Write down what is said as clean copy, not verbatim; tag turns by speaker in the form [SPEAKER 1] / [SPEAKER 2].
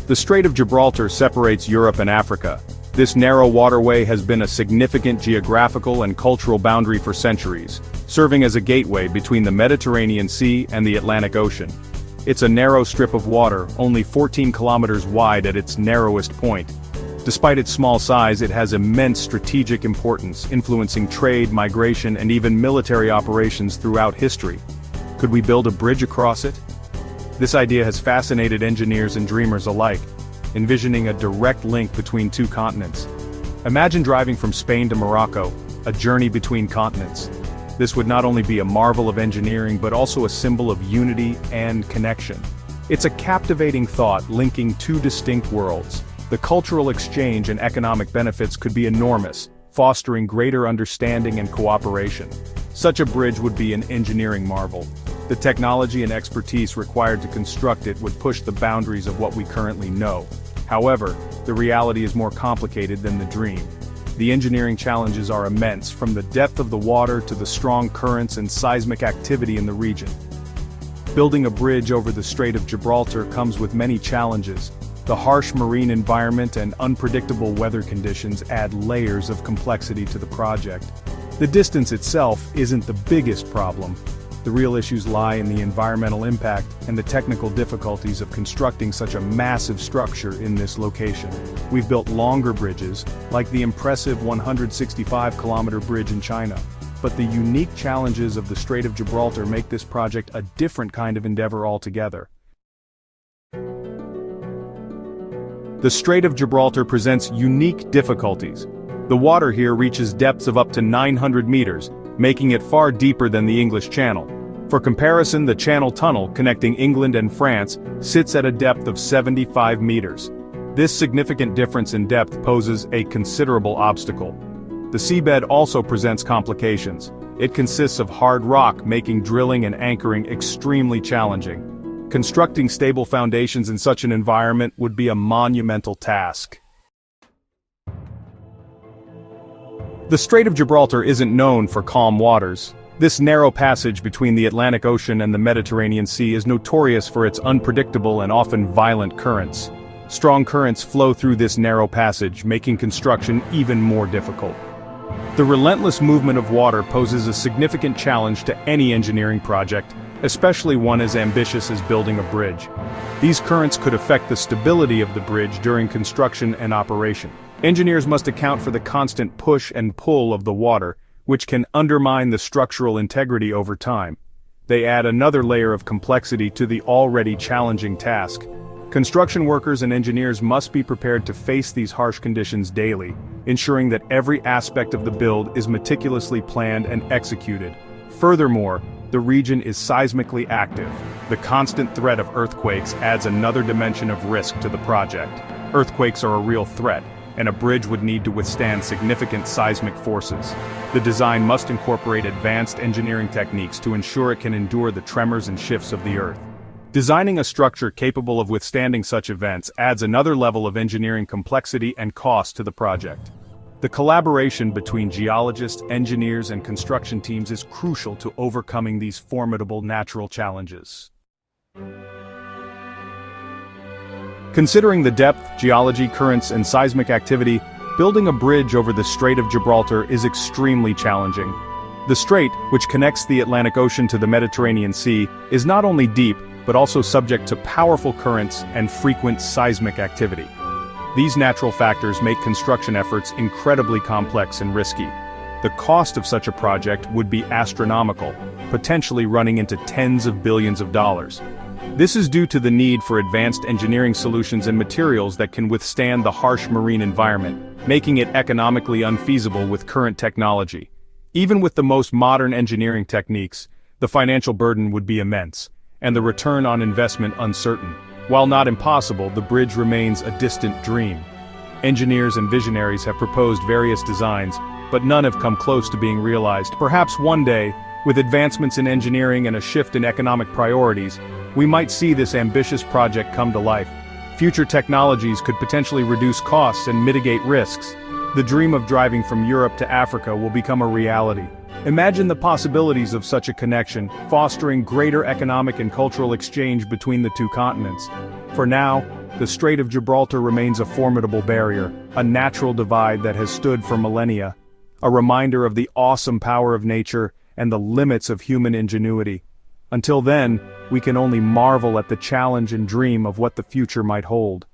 [SPEAKER 1] The Strait of Gibraltar separates Europe and Africa. This narrow waterway has been a significant geographical and cultural boundary for centuries, serving as a gateway between the Mediterranean Sea and the Atlantic Ocean. It's a narrow strip of water, only 14 kilometers wide at its narrowest point. Despite its small size, it has immense strategic importance, influencing trade, migration, and even military operations throughout history. Could we build a bridge across it? This idea has fascinated engineers and dreamers alike, envisioning a direct link between two continents. Imagine driving from Spain to Morocco, a journey between continents. This would not only be a marvel of engineering but also a symbol of unity and connection. It's a captivating thought linking two distinct worlds. The cultural exchange and economic benefits could be enormous, fostering greater understanding and cooperation. Such a bridge would be an engineering marvel. The technology and expertise required to construct it would push the boundaries of what we currently know. However, the reality is more complicated than the dream. The engineering challenges are immense, from the depth of the water to the strong currents and seismic activity in the region. Building a bridge over the Strait of Gibraltar comes with many challenges. The harsh marine environment and unpredictable weather conditions add layers of complexity to the project. The distance itself isn't the biggest problem. The real issues lie in the environmental impact and the technical difficulties of constructing such a massive structure in this location. We've built longer bridges, like the impressive 165-kilometer bridge in China. But the unique challenges of the Strait of Gibraltar make this project a different kind of endeavor altogether. The Strait of Gibraltar presents unique difficulties. The water here reaches depths of up to 900 meters, making it far deeper than the English Channel. For comparison, the Channel Tunnel, connecting England and France, sits at a depth of 75 meters. This significant difference in depth poses a considerable obstacle. The seabed also presents complications. It consists of hard rock, making drilling and anchoring extremely challenging. Constructing stable foundations in such an environment would be a monumental task. The Strait of Gibraltar isn't known for calm waters. This narrow passage between the Atlantic Ocean and the Mediterranean Sea is notorious for its unpredictable and often violent currents. Strong currents flow through this narrow passage, making construction even more difficult. The relentless movement of water poses a significant challenge to any engineering project, especially one as ambitious as building a bridge. These currents could affect the stability of the bridge during construction and operation. Engineers must account for the constant push and pull of the water, which can undermine the structural integrity over time. They add another layer of complexity to the already challenging task. Construction workers and engineers must be prepared to face these harsh conditions daily, ensuring that every aspect of the build is meticulously planned and executed. Furthermore, the region is seismically active. The constant threat of earthquakes adds another dimension of risk to the project. Earthquakes are a real threat, and a bridge would need to withstand significant seismic forces. The design must incorporate advanced engineering techniques to ensure it can endure the tremors and shifts of the earth. Designing a structure capable of withstanding such events adds another level of engineering complexity and cost to the project. The collaboration between geologists, engineers, and construction teams is crucial to overcoming these formidable natural challenges. Considering the depth, geology, currents, and seismic activity, building a bridge over the Strait of Gibraltar is extremely challenging. The strait, which connects the Atlantic Ocean to the Mediterranean Sea, is not only deep, but also subject to powerful currents and frequent seismic activity. These natural factors make construction efforts incredibly complex and risky. The cost of such a project would be astronomical, potentially running into tens of billions of dollars. This is due to the need for advanced engineering solutions and materials that can withstand the harsh marine environment, making it economically unfeasible with current technology. Even with the most modern engineering techniques, the financial burden would be immense, and the return on investment uncertain. While not impossible, the bridge remains a distant dream. Engineers and visionaries have proposed various designs, but none have come close to being realized. Perhaps one day, with advancements in engineering and a shift in economic priorities, we might see this ambitious project come to life. Future technologies could potentially reduce costs and mitigate risks. The dream of driving from Europe to Africa will become a reality. Imagine the possibilities of such a connection, fostering greater economic and cultural exchange between the two continents. For now, the Strait of Gibraltar remains a formidable barrier, a natural divide that has stood for millennia, a reminder of the awesome power of nature and the limits of human ingenuity. Until then, we can only marvel at the challenge and dream of what the future might hold.